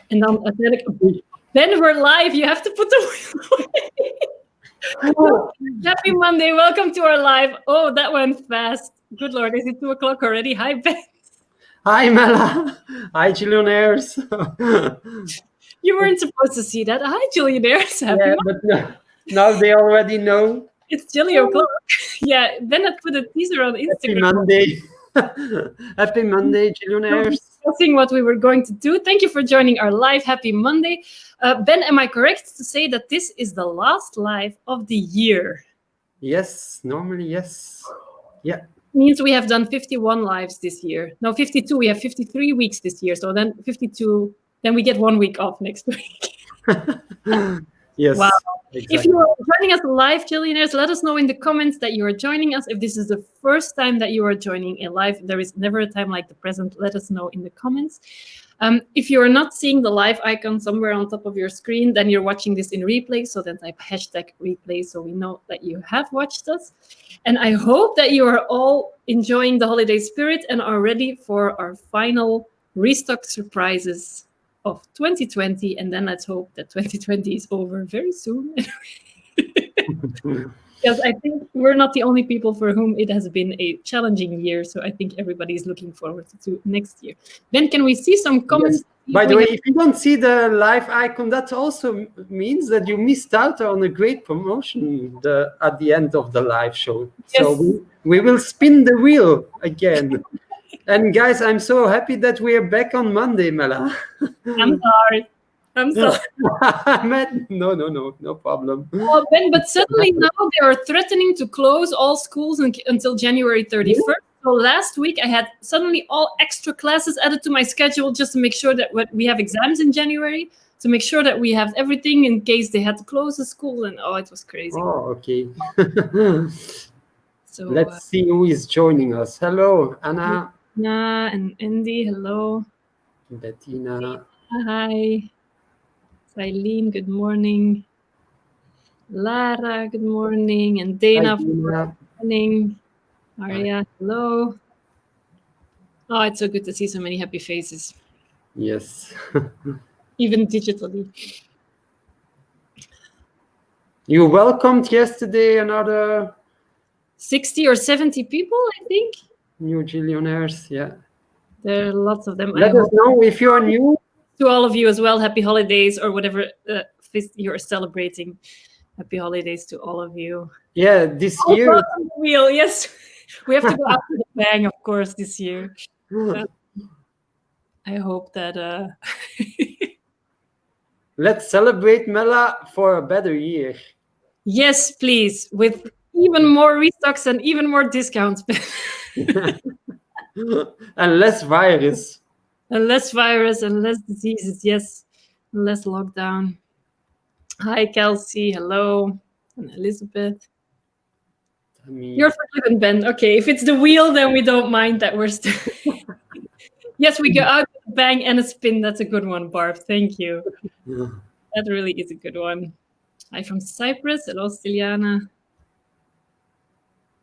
En dan uiteindelijk, Ben, we're live. You have to put the wheel away. Happy Monday. Welcome to our live. Oh, that went fast. Good Lord, is it 2:00 already? Hi, Ben. Hi, Mela. Hi, Gillionaires. You weren't supposed to see that. Hi, Gillionaires. Happy Monday. But now they already know. It's Jilly o'clock. Yeah, Ben had put a teaser on Instagram. Happy Monday. Happy Monday, Gillionaires. Discussing what we were going to do. Thank you for joining our live. Happy Monday. Ben, am I correct to say that this is the last live of the year? Yes, normally, yes. Yeah. Means we have done 51 lives this year. No, 52. We have 53 weeks this year. So then 52, then we get 1 week off next week. Yes. Wow. Exactly. If you are joining us live, Gillionaires, let us know in the comments that you are joining us. If this is the first time that you are joining a live, there is never a time like the present. Let us know in the comments. If you are not seeing the live icon somewhere on top of your screen, then you're watching this in replay. So then type #replay so we know that you have watched us. And I hope that you are all enjoying the holiday spirit and are ready for our final restock surprises of 2020, and then let's hope that 2020 is over very soon. Because I think we're not the only people for whom it has been a challenging year, so I think everybody is looking forward to next year. Then can we see some comments? Yes. By the way, if you don't see the live icon, that also means that you missed out on a great promotion at the end of the live show. Yes. So we will spin the wheel again. And guys, I'm so happy that we are back on Monday, Mela. I'm sorry. No problem. Oh, Ben, but suddenly now they are threatening to close all schools until January 31st. Yeah. So last week I had suddenly all extra classes added to my schedule just to make sure that we have exams in January, to make sure that we have everything in case they had to close the school. And it was crazy. Oh, okay. So let's see who is joining us. Hello, Anna. Anna and Andy, hello. Bettina. Hi. Eileen, good morning. Lara, good morning. And Dana, good morning. Maria, hello. Oh, it's so good to see so many happy faces. Yes. Even digitally. You welcomed yesterday another 60 or 70 people, I think. New Gillionaires, yeah. There are lots of them. Let us know if you are new. To all of you as well, happy holidays or whatever you're celebrating. Happy holidays to all of you. Yeah, this year. Wheel, yes. We have to go out with a bang, of course, this year. I hope that... Let's celebrate, Mela, for a better year. Yes, please, with even more restocks and even more discounts. And less virus. And less virus and less diseases, yes. And less lockdown. Hi, Kelsey. Hello. And Elizabeth. You're forgiven, Ben. Okay, if it's the wheel, then we don't mind that we're still... Yes, we go out with a bang and a spin. That's a good one, Barb. Thank you. Yeah. That really is a good one. Hi from Cyprus. Hello, Stiliana.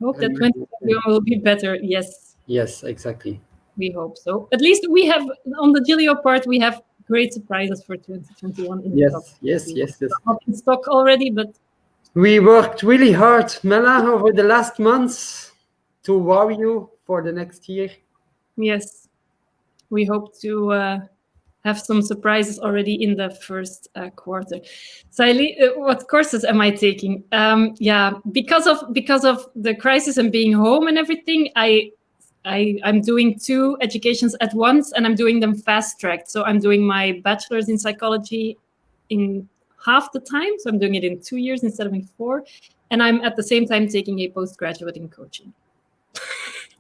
Hope that 2021 will be better. Yes. Yes, exactly. We hope so. At least we have, on the Gillio part, we have great surprises for 2021. Yes. Not in stock already, but... We worked really hard, Mela, over the last months to wow you for the next year. Yes. We hope to have some surprises already in the first quarter. Saili, what courses am I taking? Yeah, because of the crisis and being home and everything, I'm doing 2 educations at once, and I'm doing them fast-tracked. So I'm doing my bachelor's in psychology in half the time. So I'm doing it in 2 years instead of in 4. And I'm at the same time taking a postgraduate in coaching.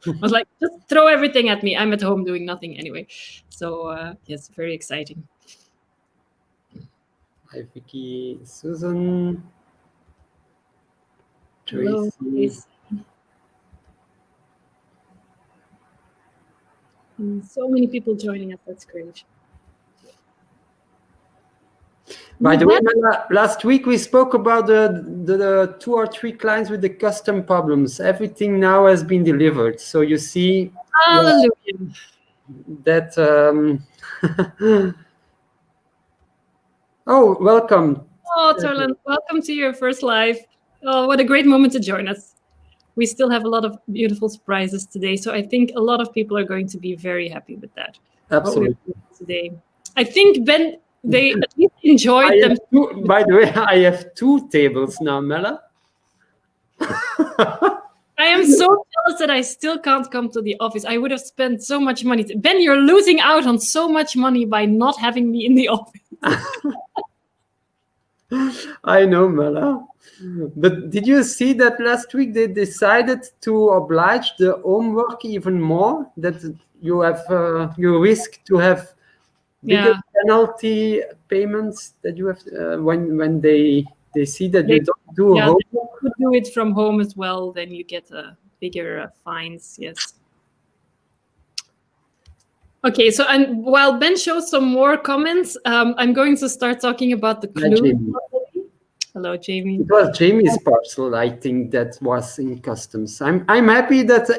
I was like, just throw everything at me. I'm at home doing nothing anyway. So yes, very exciting. Hi, Vicky, Susan, Hello, Tracy. So many people joining us. That's great. By the way, last week we spoke about the 2 or 3 clients with the custom problems. Everything now has been delivered. So you see Hallelujah. That Oh, welcome. Oh, Torland, welcome to your first live. Oh, what a great moment to join us. We still have a lot of beautiful surprises today, so I think a lot of people are going to be very happy with that. Absolutely. Today, I think Ben, they at least enjoyed them. By the way, I have 2 tables now, Mella. I am so jealous that I still can't come to the office. I would have spent so much money. Ben, you're losing out on so much money by not having me in the office. I know, Mella. But did you see that last week they decided to oblige the homework even more? That you have you risk to have bigger penalty payments that you have when they see that you don't do homework. If you do it from home as well, then you get bigger fines. Yes. Okay, so while Ben shows some more comments, I'm going to start talking about the clue. Hello, Jamie. It was Jamie's parcel, I think, that was in customs. I'm happy that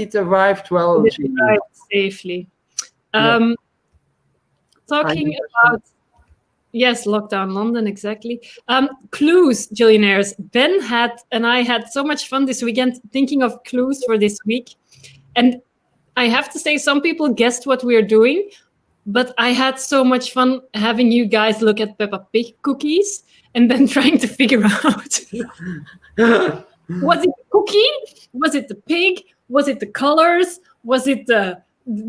it arrived well. It arrived safely. Talking about lockdown London, exactly. Clues, Jillionaires. Ben and I had so much fun this weekend thinking of clues for this week, and I have to say, some people guessed what we're doing, but I had so much fun having you guys look at Peppa Pig cookies and then trying to figure out, was it the cookie? Was it the pig? Was it the colors? Was it the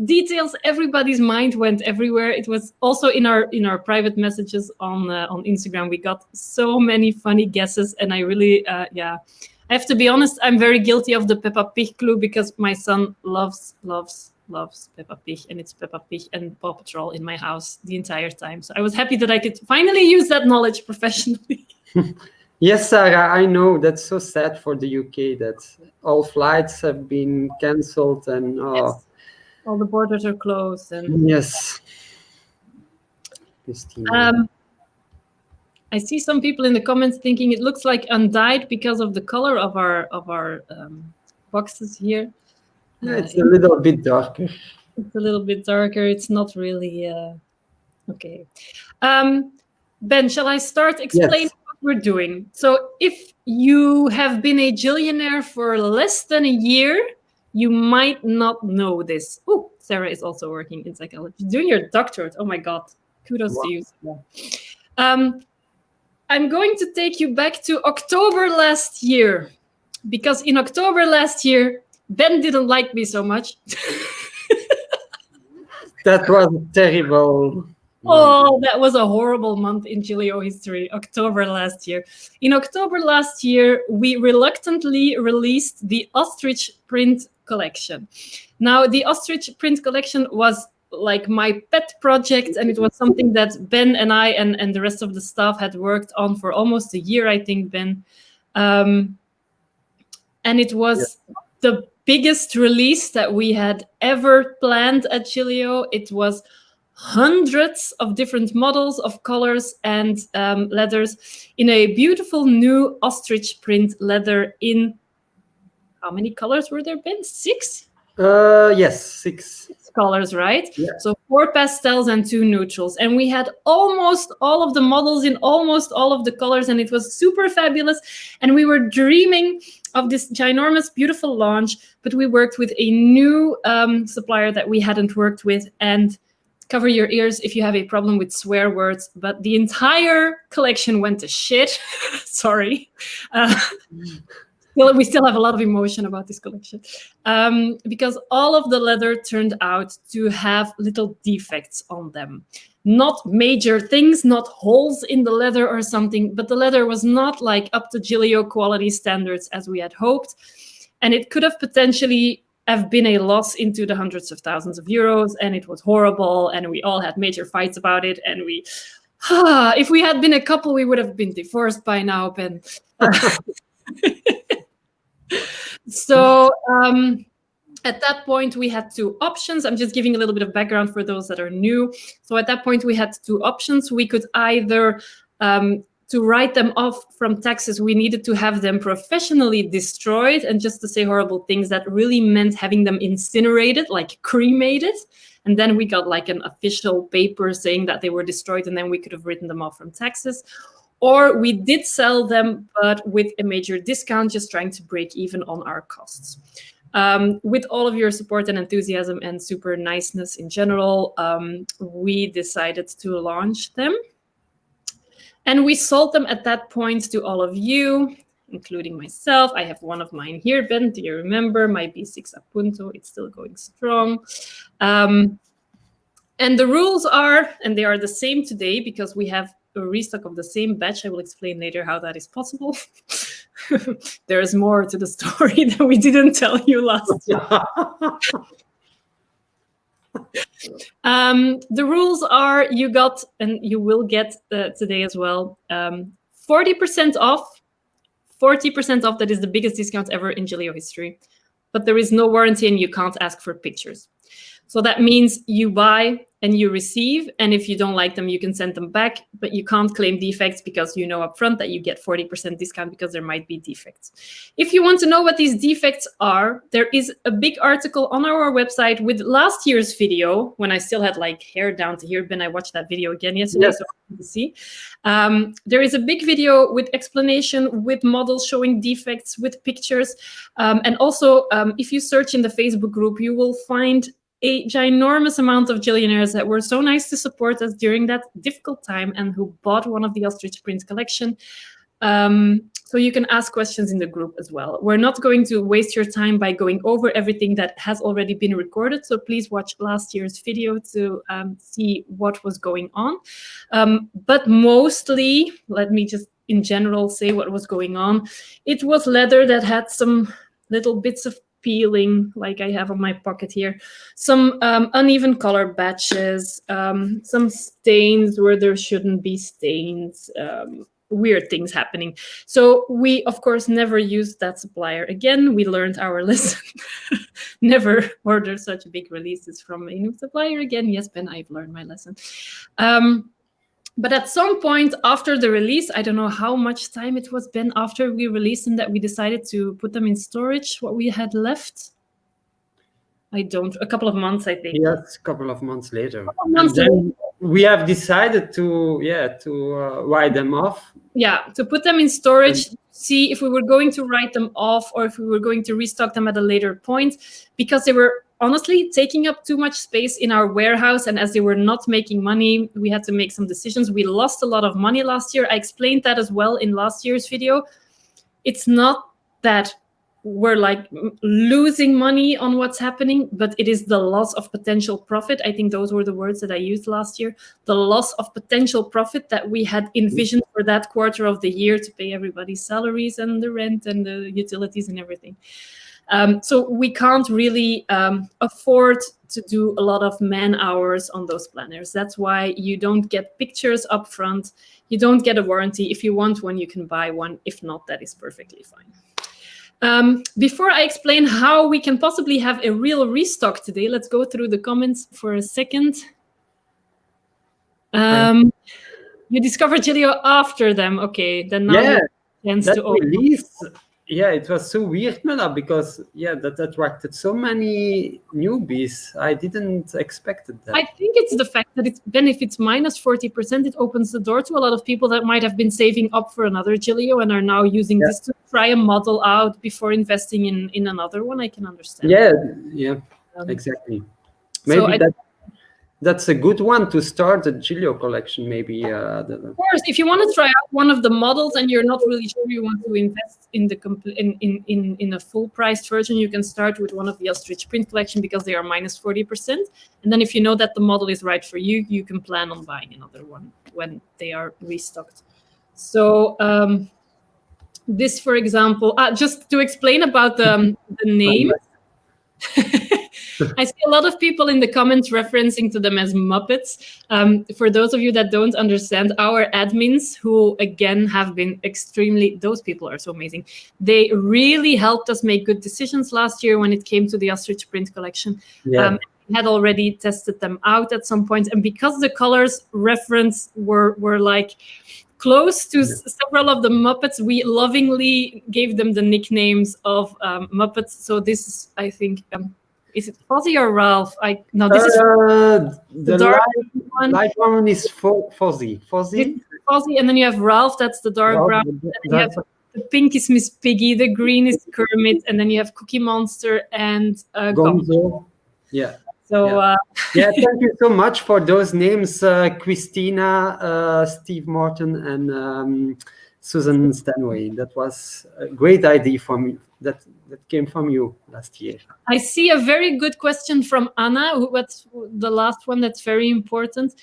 details? Everybody's mind went everywhere. It was also in our private messages on Instagram. We got so many funny guesses, and I really, I have to be honest, I'm very guilty of the Peppa Pig clue because my son loves Peppa Pig, and it's Peppa Pig and Paw Patrol in my house the entire time. So I was happy that I could finally use that knowledge professionally. Yes, Sarah, I know. That's so sad for the UK that all flights have been cancelled and yes. All the borders are closed. And yes. I see some people in the comments thinking it looks like undyed because of the color of our boxes here. Yeah, it's a little bit darker. It's a little bit darker. It's not really okay. Ben, shall I start explaining what we're doing? So if you have been a Jillionaire for less than a year, you might not know this. Oh, Sarah is also working in psychology, doing your doctorate. Oh my God, kudos to you. I'm going to take you back to October last year, because in October last year, Ben didn't like me so much. That was terrible. Oh, that was a horrible month in Gillio history, October last year. In October last year, we reluctantly released the Ostrich print collection. Now, the Ostrich print collection was like my pet project, and it was something that Ben and I and the rest of the staff had worked on for almost a year, I think, Ben. And it was the biggest release that we had ever planned at Gillio. It was hundreds of different models of colors and leathers in a beautiful new ostrich print leather in, how many colors were there, Ben? 6? Yes, 6 colors, right? Yeah. So 4 pastels and 2 neutrals. And we had almost all of the models in almost all of the colors, and it was super fabulous. And we were dreaming of this ginormous, beautiful launch, but we worked with a new supplier that we hadn't worked with. And cover your ears if you have a problem with swear words, but the entire collection went to shit. Sorry. We still have a lot of emotion about this collection because all of the leather turned out to have little defects on them. Not major things, not holes in the leather or something, but the leather was not like up to Gillio quality standards as we had hoped. And it could have potentially have been a loss into the hundreds of thousands of euros, and it was horrible, and we all had major fights about it, and if we had been a couple, we would have been divorced by now, Ben. So at that point, we had 2 options. I'm just giving a little bit of background for those that are new. So at that point, we had 2 options. We could either to write them off from taxes, we needed to have them professionally destroyed. And just to say horrible things, that really meant having them incinerated, like cremated. And then we got like an official paper saying that they were destroyed, and then we could have written them off from taxes. Or we did sell them, but with a major discount, just trying to break even on our costs. With all of your support and enthusiasm and super niceness in general, we decided to launch them. And we sold them at that point to all of you, including myself. I have one of mine here, Ben. Do you remember my B6 Apunto? It's still going strong. And the rules are, and they are the same today because we have a restock of the same batch. I will explain later how that is possible. There is more to the story that we didn't tell you last year. The rules are you got, and you will get today as well, 40% off, 40% off. That is the biggest discount ever in Gilio history. But there is no warranty and you can't ask for pictures. So that means you buy and you receive, and if you don't like them, you can send them back, but you can't claim defects because you know upfront that you get 40% discount because there might be defects. If you want to know what these defects are, there is a big article on our website with last year's video, when I still had like hair down to here. Ben, I watched that video again yesterday, yes. So I to see. There is a big video with explanation, with models showing defects, with pictures. And also, if you search in the Facebook group, you will find a ginormous amount of Gillionaires that were so nice to support us during that difficult time and who bought one of the ostrich print collection. So you can ask questions in the group as well. We're not going to waste your time by going over everything that has already been recorded. So please watch last year's video to see what was going on. But mostly, let me just in general say what was going on. It was leather that had some little bits of peeling, like I have on my pocket here, some uneven color batches, some stains where there shouldn't be stains, weird things happening. So we, of course, never used that supplier again. We learned our lesson. Never order such big releases from a new supplier again. Yes, Ben, I've learned my lesson. But at some point after the release, I don't know how much time it was, Ben, after we released them, that we decided to put them in storage, what we had left. A couple of months, I think. Yes, a couple of months later. Then we have decided to write them off. Yeah, to put them in storage, see if we were going to write them off or if we were going to restock them at a later point, because they were honestly taking up too much space in our warehouse, and as they were not making money, we had to make some decisions. We lost a lot of money last year. I explained that as well in last year's video. It's not that we're like losing money on what's happening, but it is the loss of potential profit. I think those were the words that I used last year. The loss of potential profit that we had envisioned for that quarter of the year to pay everybody's salaries and the rent and the utilities and everything. So we can't really afford to do a lot of man hours on those planners. That's why you don't get pictures up front. You don't get a warranty. If you want one, you can buy one. If not, that is perfectly fine. Before I explain how we can possibly have a real restock today, let's go through the comments for a second. You discovered Gilio after them. Okay, then now yeah, chance that to open. release. Yeah, it was so weird, Mela, because that attracted so many newbies. I didn't expect that. I think it's the fact that if it's minus 40%, it opens the door to a lot of people that might have been saving up for another Gilio and are now using this to try a model out before investing in another one. I can understand. Yeah, exactly. Maybe that's a good one to start a Gilio collection, maybe. Of course, if you want to try out one of the models and you're not really sure you want to invest in a full-priced version, you can start with one of the ostrich print collection because they are minus 40%. And then if you know that the model is right for you, you can plan on buying another one when they are restocked. So this, for example, just to explain about the name. I see a lot of people in the comments referencing to them as Muppets. For those of you that don't understand, our admins, who again have been those people are so amazing. They really helped us make good decisions last year when it came to the ostrich print collection. We had already tested them out at some point. And because the colors reference were like close to several of the Muppets. We lovingly gave them the nicknames of Muppets. So this is, I think, is it Fozzie or Ralph? No, this is the dark one. Light one is Fozzie. Fozzie. Fozzie, and then you have Ralph. That's the dark brown. And then you have the pink is Miss Piggy. The green is Kermit, and then you have Cookie Monster and Gonzo. Yeah. So yeah, thank you so much for those names, Christina, Steve Morton, and Susan Stanway. That was a great idea for me. That came from you last year. I see a very good question from Anna. What's the last one that's very important?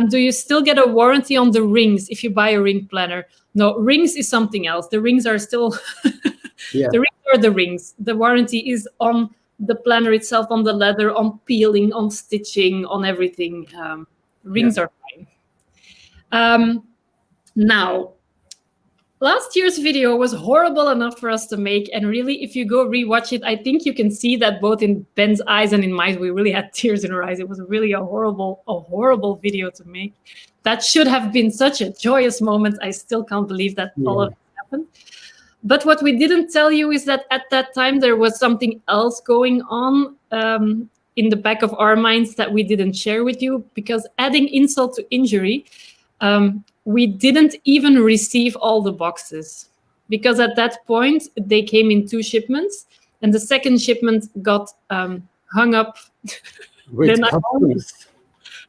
Do you still get a warranty on the rings if you buy a ring planner? No, rings is something else. The rings are still the rings are the rings. The warranty is on the planner itself, on the leather, on peeling, on stitching, on everything. Rings are fine. Now, last year's video was horrible enough for us to make, and really, if you go rewatch it, I think you can see that both in Ben's eyes and in mine, we really had tears in our eyes. It was really a horrible video to make. That should have been such a joyous moment. I still can't believe that all of it happened. But what we didn't tell you is that at that time there was something else going on in the back of our minds that we didn't share with you, because adding insult to injury, we didn't even receive all the boxes, because at that point they came in 2 shipments, and the second shipment got hung up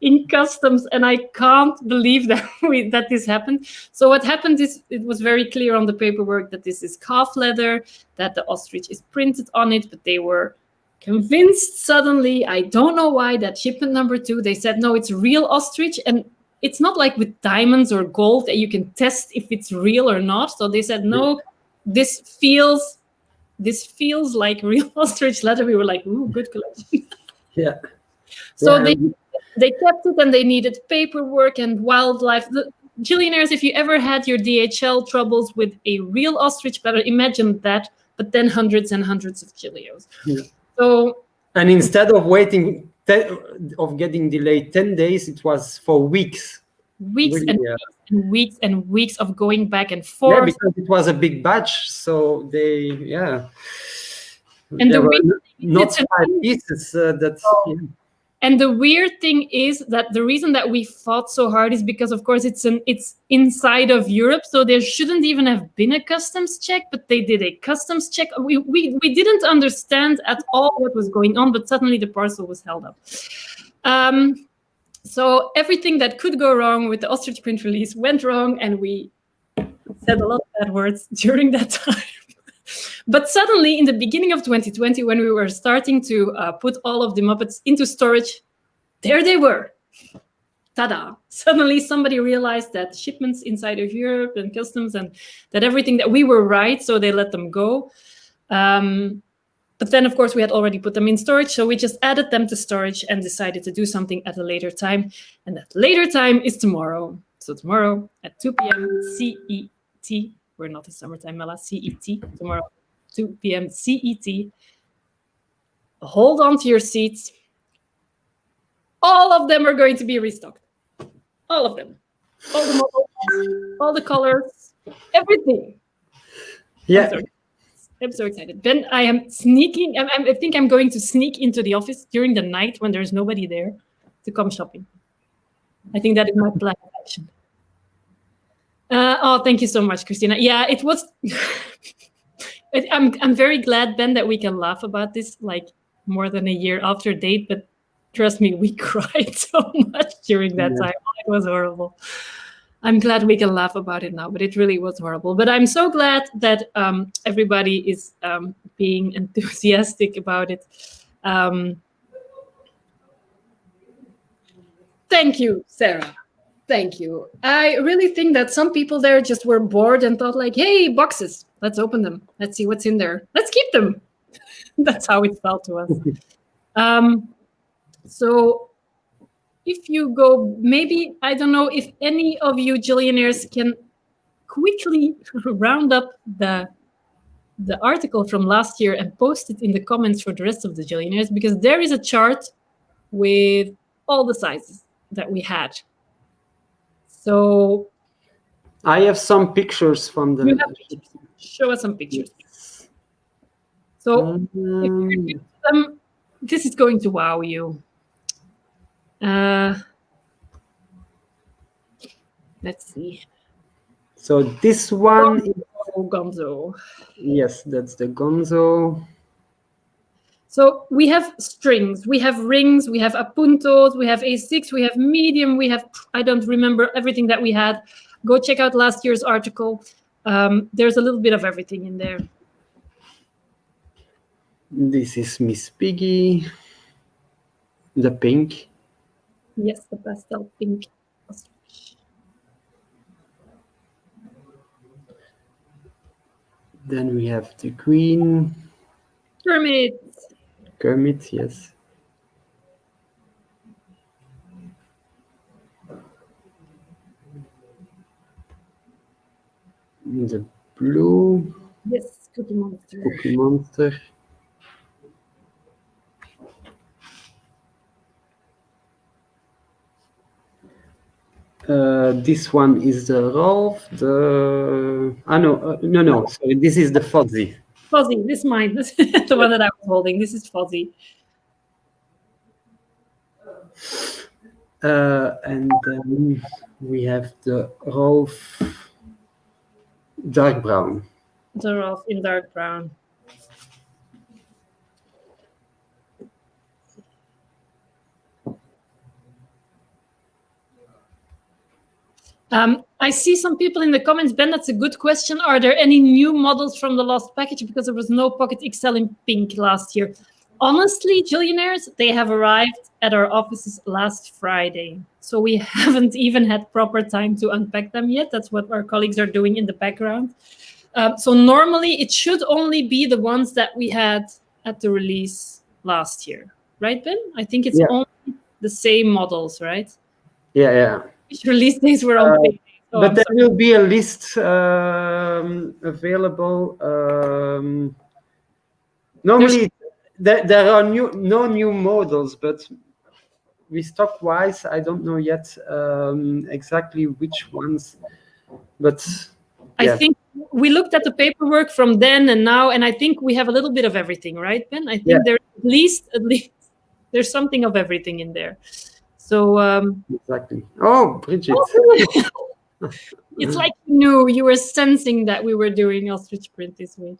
in customs, and I can't believe that that this happened. So what happened is, it was very clear on the paperwork that this is calf leather, that the ostrich is printed on it, but they were convinced suddenly, I don't know why, that shipment number 2, they said, no, it's real ostrich, and it's not like with diamonds or gold that you can test if it's real or not. So they said, no, this feels like real ostrich leather. We were like, ooh, good collection. So they kept it, and they needed paperwork and wildlife. The Gillionaires, if you ever had your DHL troubles with a real ostrich leather, imagine that, but then hundreds and hundreds of Gillios. So, and instead of waiting of getting delayed 10 days, it was for weeks really, and weeks and weeks of going back and forth, because it was a big batch, so they and there were not 5 pieces And the weird thing is that the reason that we fought so hard is because, of course, it's inside of Europe, so there shouldn't even have been a customs check, but they did a customs check. We didn't understand at all what was going on, but suddenly the parcel was held up. So everything that could go wrong with the ostrich print release went wrong, and we said a lot of bad words during that time. But suddenly, in the beginning of 2020, when we were starting to put all of the Muppets into storage, there they were. Ta-da! Suddenly, somebody realized that shipments inside of Europe and customs, and that everything that we were right, so they let them go. But then, of course, we had already put them in storage, so we just added them to storage and decided to do something at a later time. And that later time is tomorrow. So tomorrow at 2 p.m. CET. We're not in summertime, Mela. CET. Tomorrow, 2 p.m. CET. Hold on to your seats. All of them are going to be restocked. All of them. All the models, all the colors, everything. Yeah. I'm so excited. Ben, I am sneaking. I think I'm going to sneak into the office during the night when there's nobody there to come shopping. I think that is my plan of action. Oh, thank you so much, Christina. Yeah, it was. I'm very glad, Ben, that we can laugh about this like more than a year after date. But trust me, we cried so much during that time. It was horrible. I'm glad we can laugh about it now, but it really was horrible. But I'm so glad that everybody is being enthusiastic about it. Thank you, Sarah. Thank you. I really think that some people there just were bored and thought like, hey, boxes, let's open them. Let's see what's in there. Let's keep them. That's how it felt to us. So if you go, maybe, I don't know if any of you Gillionaires can quickly round up the article from last year and post it in the comments for the rest of the Gillionaires, because there is a chart with all the sizes that we had. So I have some pictures from the. You have pictures. Show us some pictures. So if you're used to them, this is going to wow you. Let's see. So this one is, Gonzo. yes, that's the Gonzo. So we have strings, we have rings, we have apuntos, we have A6, we have medium, we have, I don't remember everything that we had. Go check out last year's article. There's a little bit of everything in there. This is Miss Piggy, the pink. Yes, the pastel pink. Then we have the green. Kermit. Kermit, yes. The blue. Yes, Cookie Monster. Cookie Monster. This one is the Rolf. The no. Sorry, this is the Fuzzy. Fuzzy, this is mine. This is the one that I was holding. This is Fuzzy. And then we have the Rolf dark brown. The Rolf in dark brown. I see some people in the comments. Ben, that's a good question. Are there any new models from the last package? Because there was no Pocket XL in pink last year. Honestly, Jillionaires, they have arrived at our offices last Friday. So we haven't even had proper time to unpack them yet. That's what our colleagues are doing in the background. So normally it should only be the ones that we had at the release last year. Right, Ben? I think it's only the same models, right? Yeah. Which release days were on page. But there will be a list available. Normally, there are no new models, but restock wise, I don't know yet exactly which ones. But I think we looked at the paperwork from then and now, and I think we have a little bit of everything, right, Ben? I think there's at least there's something of everything in there. So exactly. Oh, Bridget. It's like you were sensing that we were doing ostrich print this week.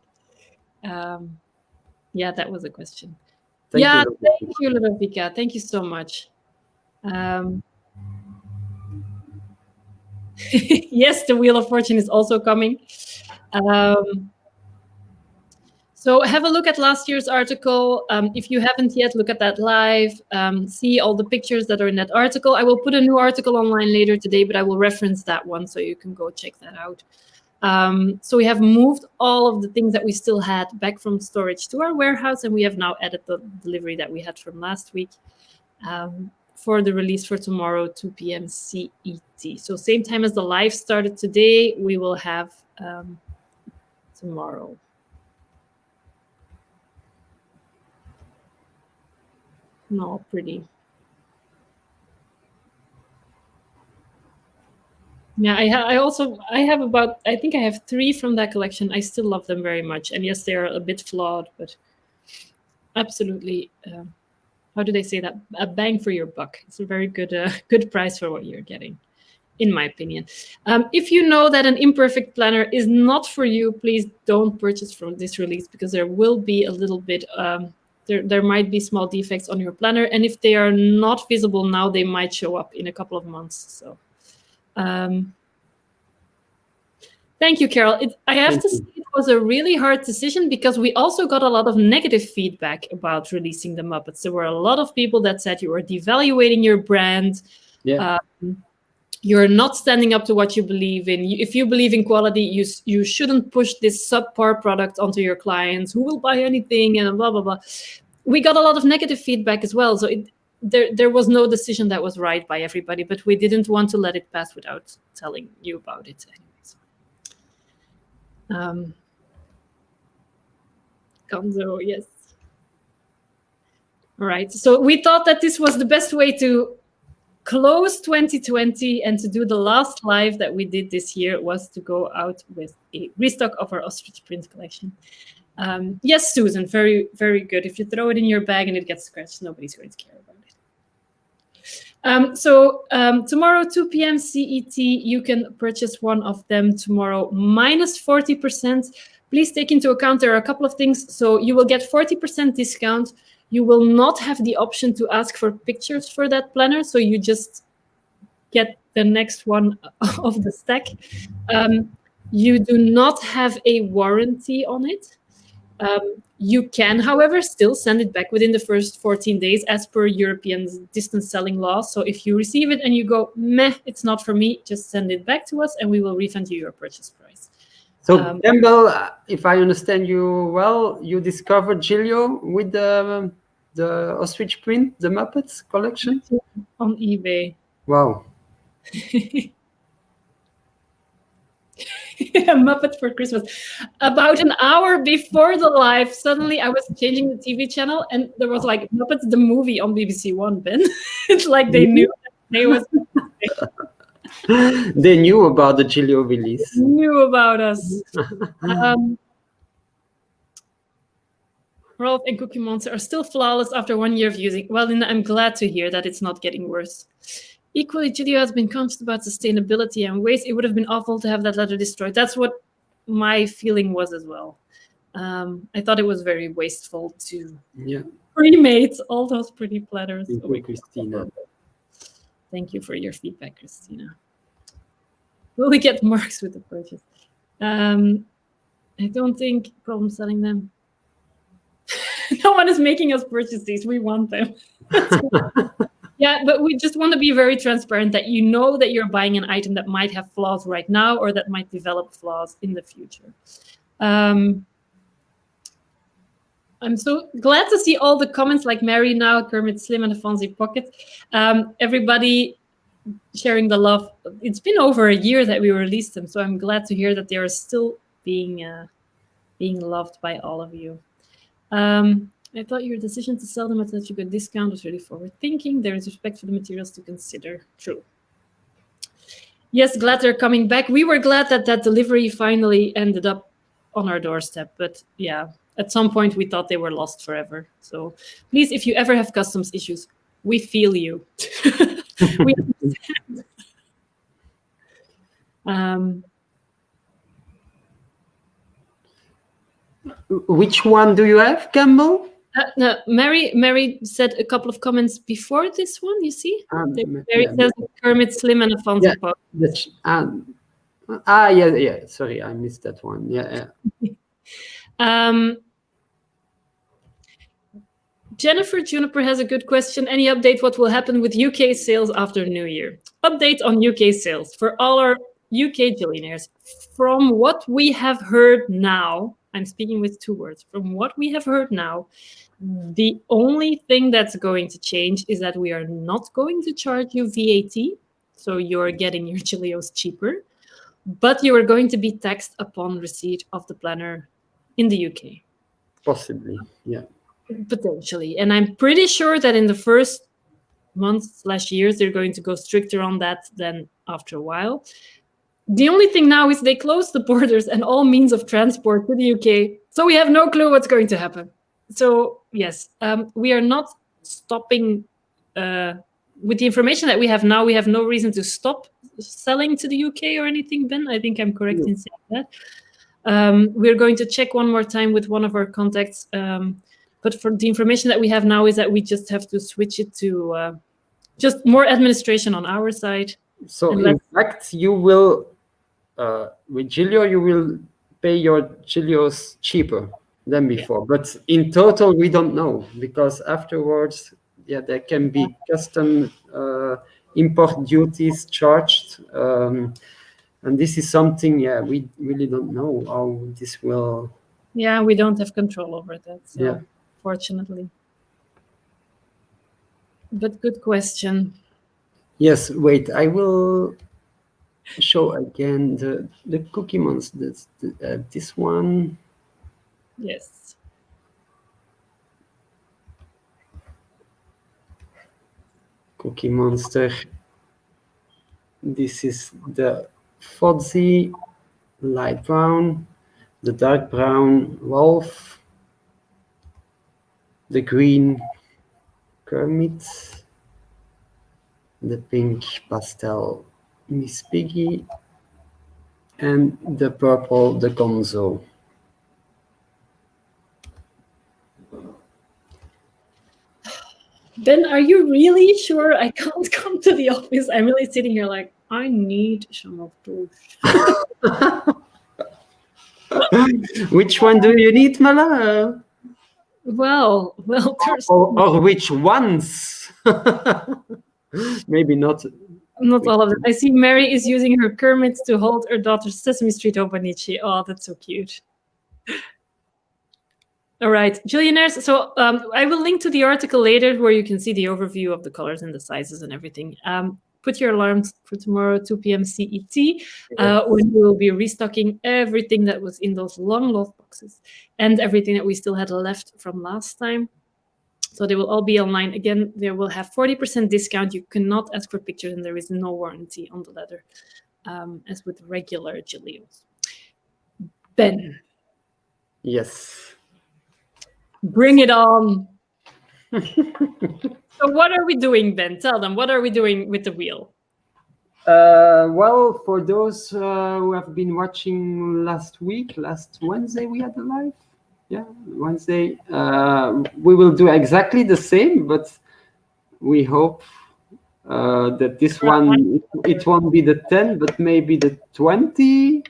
Yeah, that was a question. Thank you, Ludovika. Thank you so much. Yes, the Wheel of Fortune is also coming. So have a look at last year's article. If you haven't yet, look at that live. See all the pictures that are in that article. I will put a new article online later today, but I will reference that one so you can go check that out. So we have moved all of the things that we still had back from storage to our warehouse, and we have now added the delivery that we had from last week for the release for tomorrow, 2 p.m. CET. So same time as the live started today, we will have tomorrow. No, pretty. Yeah, I have about, I think I have 3 from that collection. I still love them very much. And yes, they are a bit flawed, but absolutely, how do they say that? A bang for your buck. It's a very good good price for what you're getting, in my opinion. If you know that an imperfect planner is not for you, please don't purchase from this release, because there will be a little bit, there might be small defects on your planner. And if they are not visible now, they might show up in a couple of months. So thank you, Carol. I have to say it was a really hard decision, because we also got a lot of negative feedback about releasing the Muppets. There were a lot of people that said you were devaluating your brand. You're not standing up to what you believe in. If you believe in quality, you shouldn't push this subpar product onto your clients who will buy anything and blah, blah, blah. We got a lot of negative feedback as well. So there was no decision that was right by everybody, but we didn't want to let it pass without telling you about it. Gonzo, yes. All right. So we thought that this was the best way to close 2020 and to do the last live that we did this year was to go out with a restock of our ostrich print collection. Yes, Susan, very, very good. If you throw it in your bag and it gets scratched, nobody's going to care about it. Tomorrow, 2 p.m. CET, you can purchase one of them tomorrow, minus 40%. Please take into account there are a couple of things. So you will get 40% discount. You will not have the option to ask for pictures for that planner. So you just get the next one of the stack. You do not have a warranty on it. You can, however, still send it back within the first 14 days as per European distance selling law. So if you receive it and you go, meh, it's not for me, just send it back to us and we will refund you your purchase price. So Campbell, if I understand you well, you discovered Giglio with the ostrich print, the Muppets collection? On eBay. Wow. A Muppet for Christmas. About an hour before the live, suddenly I was changing the TV channel and there was like Muppets the movie on BBC One, Ben. It's like they knew that they was they knew about the Giglio release. They knew about us. Rolf and Cookie Monster are still flawless after 1 year of using. Well, I'm glad to hear that it's not getting worse. Equally, Giglio has been conscious about sustainability and waste. It would have been awful to have that letter destroyed. That's what my feeling was as well. I thought it was very wasteful to cremate all those pretty platters. Christina. Thank you for your feedback, Christina. Will we get marks with the purchase? I don't think problem selling them. No one is making us purchase these. We want them. Yeah, but we just want to be very transparent that you know that you're buying an item that might have flaws right now or that might develop flaws in the future. I'm so glad to see all the comments like Mary now, Kermit Slim, and the Fonzie Pocket. Everybody sharing the love. It's been over a year that we released them, so I'm glad to hear that they are still being loved by all of you. I thought your decision to sell them at such a good discount was really forward thinking. There is respect for the materials to consider. True. Yes, glad they're coming back. We were glad that that delivery finally ended up on our doorstep. But yeah, at some point we thought they were lost forever. So please, if you ever have customs issues, we feel you. We understand. Which one do you have, Campbell? No, Mary said a couple of comments before this one, you see? Mary says Kermit Slim and Afonso Pop. Yeah. Sorry, I missed that one. Yeah. Jennifer Juniper has a good question. Any update what will happen with UK sales after New Year? Update on UK sales for all our UK Jillionaires. From what we have heard now, I'm speaking with two words. From what we have heard now, the only thing that's going to change is that we are not going to charge you VAT. So you're getting your Chilios cheaper, but you are going to be taxed upon receipt of the planner in the UK. Possibly, yeah. Potentially. And I'm pretty sure that in the first months/years, they're going to go stricter on that than after a while. The only thing now is they closed the borders and all means of transport to the UK. So we have no clue what's going to happen. So yes, we are not stopping. With the information that we have now, we have no reason to stop selling to the UK or anything, Ben. I think I'm correct in saying that. We're going to check one more time with one of our contacts. But for the information that we have now is that we just have to switch it to just more administration on our side. So in fact, you will, with Giglio, you will pay your Chilios cheaper than before. Yeah. But in total, we don't know, because afterwards, there can be custom import duties charged. And this is something, we really don't know how this will... Yeah, we don't have control over that, so fortunately. But good question. Yes, wait, I will show again the Cookie Monster, this one. Yes. Cookie Monster. This is the fuzzy light brown, the dark brown wolf, the green Kermit, the pink pastel Miss Piggy, and the purple the Gonzo. Ben, are you really sure I can't come to the office? I'm really sitting here like, I need some of those. Which one do you need, Mala? Well, there's Or which ones? Maybe not. not all of them. I see Mary is using her Kermit to hold her daughter's Sesame Street Obanichi. Oh, that's so cute. All right, Jillionaires. So I will link to the article later where you can see the overview of the colors and the sizes and everything. Put your alarms for tomorrow, 2 p.m. CET, when we will be restocking everything that was in those long loft boxes and everything that we still had left from last time. So they will all be online. Again, they will have 40% discount. You cannot ask for pictures and there is no warranty on the leather, as with regular Jillios. Ben. Yes. Bring it on. So what are we doing, Ben? Tell them, what are we doing with the wheel? Well, for those who have been watching last Wednesday, we had a live. Yeah, Wednesday. We will do exactly the same, but we hope that this one, it won't be the 10, but maybe the 20,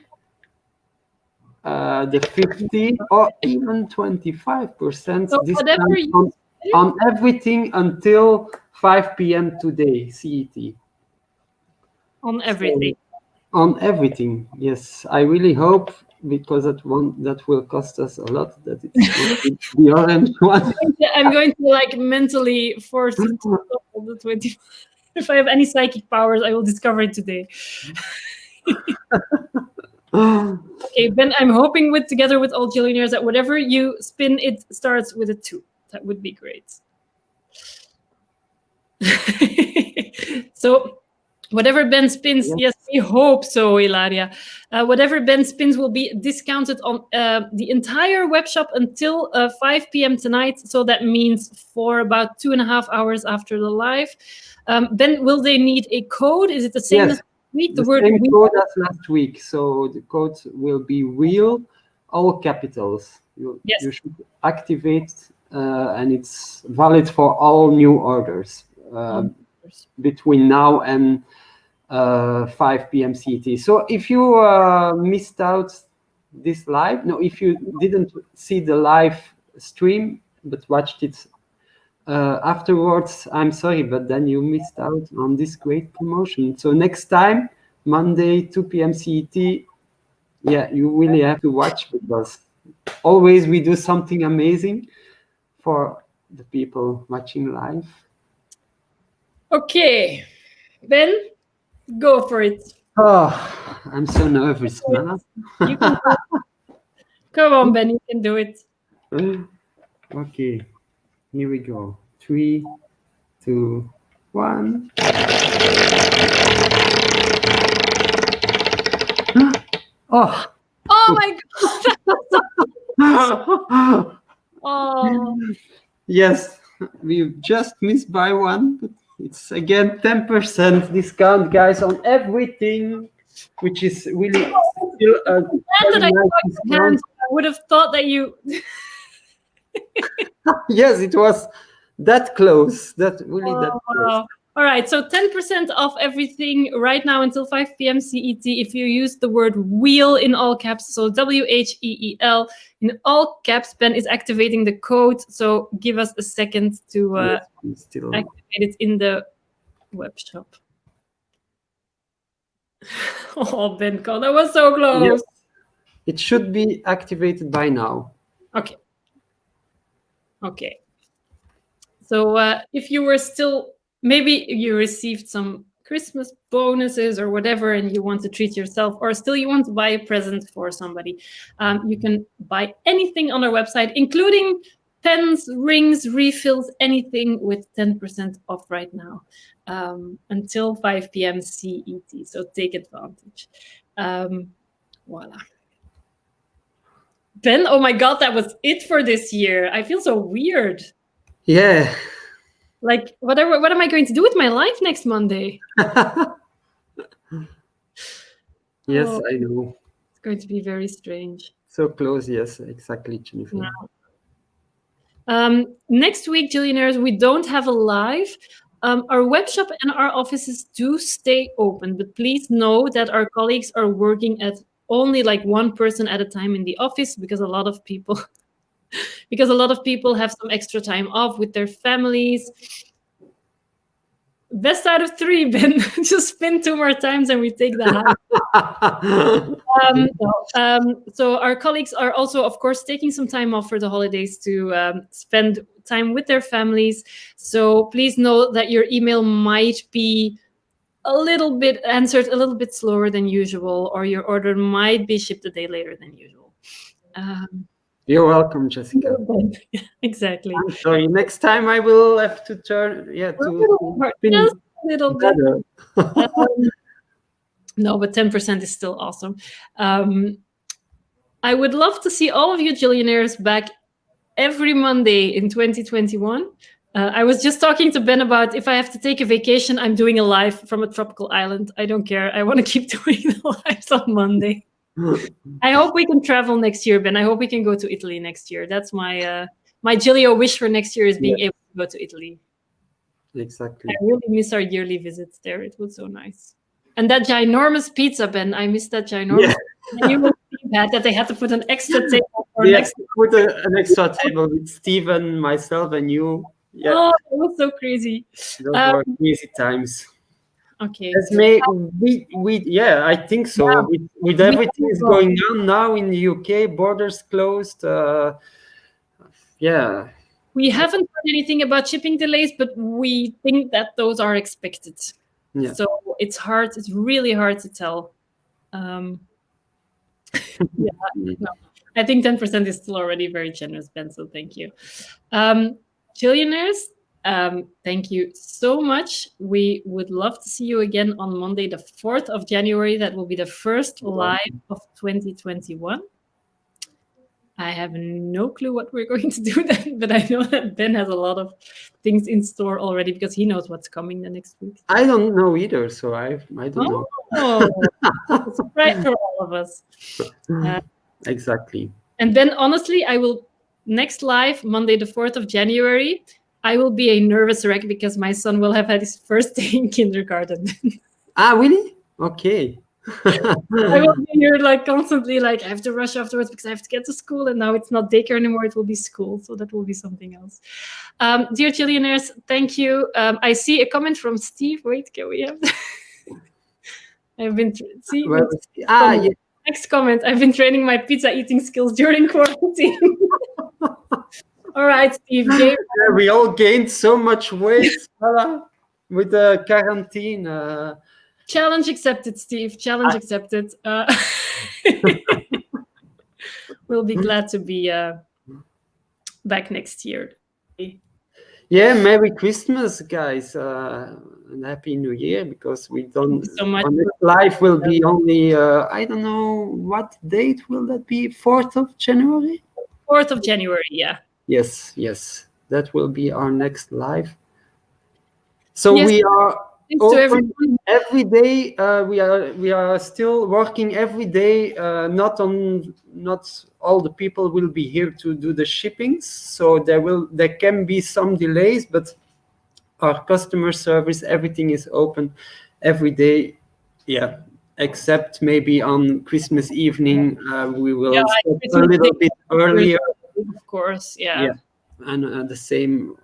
the 50, or even 25% So discount on everything until 5 p.m. today, CET. On everything. So, on everything, yes. I really hope, because that will cost us a lot, that it's the orange one. I'm going to like mentally force it to the 20. If I have any psychic powers, I will discover it today. Okay, Ben, I'm hoping together with all Jillionaires that whatever you spin, it starts with a 2. That would be great. So whatever Ben spins, yes, we hope so, Ilaria. Whatever Ben spins will be discounted on the entire web shop until 5 p.m. tonight. So that means for about 2.5 hours after the live. Ben, will they need a code? Is it the same as week? The same code as last week. So the code will be wheel, all capitals. You should activate, and it's valid for all new orders between now and 5 p.m. CET. So if you missed out this live, if you didn't see the live stream but watched it afterwards, I'm sorry, but then you missed out on this great promotion. So next time, Monday, 2 p.m. CET, you really have to watch, because always we do something amazing for the people watching live. Okay, Ben, go for it. Oh, I'm so nervous, man. Come on, Ben, you can do it. Okay, here we go. 3, 2, 1. Oh my God. Oh. Yes, we just missed by 1, but it's again 10% discount, guys, on everything, which is really still a nice discount. I would have thought that you. Yes, it was that close. That close. All right, so 10% off everything right now until 5 p.m. CET if you use the word wheel in all caps, so WHEEL in all caps. Ben is activating the code, so give us a second to activate it in the web shop. Oh, Ben, God, that was so close. Yes. It should be activated by now. Okay. So if you were still... Maybe you received some Christmas bonuses or whatever, and you want to treat yourself, or still you want to buy a present for somebody. You can buy anything on our website, including pens, rings, refills, anything with 10% off right now. until 5 p.m. CET. So take advantage. Voila. Ben, oh my God, that was it for this year. I feel so weird. Yeah. Like, what am I going to do with my life next Monday? Yes, Oh, I know. it's going to be very strange. So close, yes, exactly, Jennifer. Next week, Jillionaires, we don't have a live. Our web shop and our offices do stay open, but please know that our colleagues are working at only like one person at a time in the office because a lot of people have some extra time off with their families. Best out of 3, Ben. Just spin 2 more times and we take the high. So our colleagues are also, of course, taking some time off for the holidays to spend time with their families. So please know that your email might be answered a little bit slower than usual, or your order might be shipped a day later than usual. You're welcome, Jessica. Exactly. I'm sorry. Next time I will have to turn, to spin just a little bit. better. No, but 10% is still awesome. I would love to see all of you Jillionaires back every Monday in 2021. I was just talking to Ben about if I have to take a vacation, I'm doing a live from a tropical island. I don't care. I want to keep doing the lives on Monday. I hope we can travel next year, Ben. I hope we can go to Italy next year. That's my Gillio wish for next year, is being able to go to Italy. Exactly. I really miss our yearly visits there. It was so nice. And that ginormous pizza, Ben. I miss that ginormous. Yeah. You will see that they had to put an extra table. Put an extra table with Steven, myself, and you. Yeah. Oh, it was so crazy. Those were crazy times. Okay. I think so. Yeah. With everything is going on now in the UK, borders closed. Yeah. We haven't heard anything about shipping delays, but we think that those are expected. Yeah. So it's hard. It's really hard to tell. Yeah. No. I think 10% is still already very generous, Ben. So thank you. Jillionaires, thank you so much. We would love to see you again on Monday, the 4th of January. That will be the first live of 2021. I have no clue what we're going to do then, but I know that Ben has a lot of things in store already because he knows what's coming the next week. I don't know either, so I don't know. It's a surprise for all of us. Exactly. And then, honestly, I will next live Monday, the 4th of January. I will be a nervous wreck because my son will have had his first day in kindergarten. Really? Okay. I will be here like constantly like I have to rush afterwards because I have to get to school, and now it's not daycare anymore, it will be school, so that will be something else. Dear Jillionaires, thank you. I see a comment from Steve. Wait, can we have I've been next comment. I've been training my pizza eating skills during quarantine. All right, Steve. We all gained so much weight with the quarantine. Challenge accepted, Steve. Challenge accepted. We'll be glad to be back next year. Yeah, Merry Christmas, guys, and Happy New Year, because we don't. So much. Our next live will be only I don't know what date will that be. 4th of January. 4th of January, yeah. Yes, that will be our next live. So we are open every day. We are still working every day. Not all the people will be here to do the shippings, so there can be some delays, but our customer service, everything is open every day. Yeah, except maybe on Christmas evening, we will stop a little bit earlier. Of course, yeah. And the same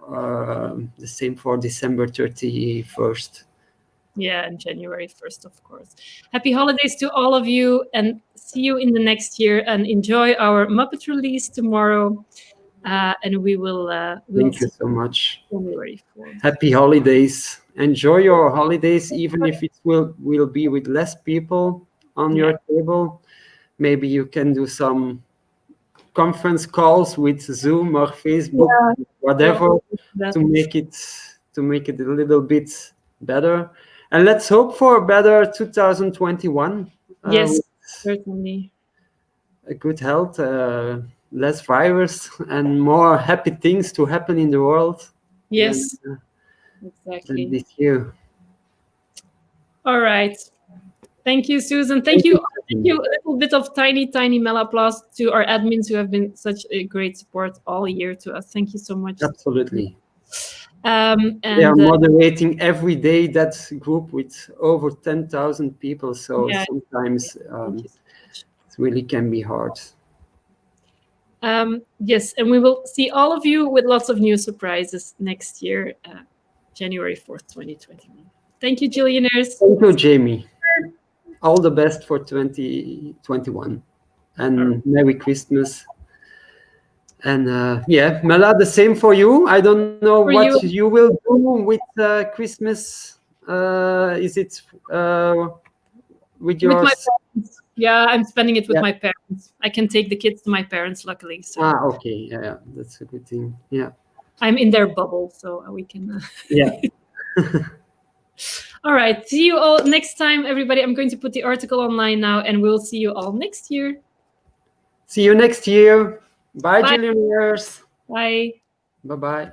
for December 31st. Yeah, and January 1st, of course. Happy holidays to all of you, and see you in the next year, and enjoy our Muppet release tomorrow. And we will thank you so much. January 4th. Happy holidays. Enjoy your holidays, even if it will be with less people on your table. Maybe you can do some conference calls with Zoom or Facebook, whatever, to make it a little bit better. And let's hope for a better 2021. Yes, certainly. A good health, less virus, and more happy things to happen in the world. Yes, than exactly. this year. All right. Thank you, Susan. Thank you. Thank you. A little bit of tiny applause to our admins who have been such a great support all year to us. Thank you so much. Absolutely. And they are moderating every day that group with over 10,000 people. So yeah, sometimes thank you so much. it really can be hard. Yes, and we will see all of you with lots of new surprises next year, January 4th, 2021. Thank you, Jillionaires. Thank you, Jamie. All the best for 2021. And Merry Christmas. And yeah, Mela, the same for you. I don't know For what you. you will do with Christmas. Is it with your... With my parents. Yeah, I'm spending it with my parents. I can take the kids to my parents, luckily. So. Okay. Yeah, that's a good thing. Yeah. I'm in their bubble, so we can... Yeah. All right. See you all next time, everybody. I'm going to put the article online now, and we'll see you all next year. See you next year. Bye, Jillionaires. Bye. Bye-bye.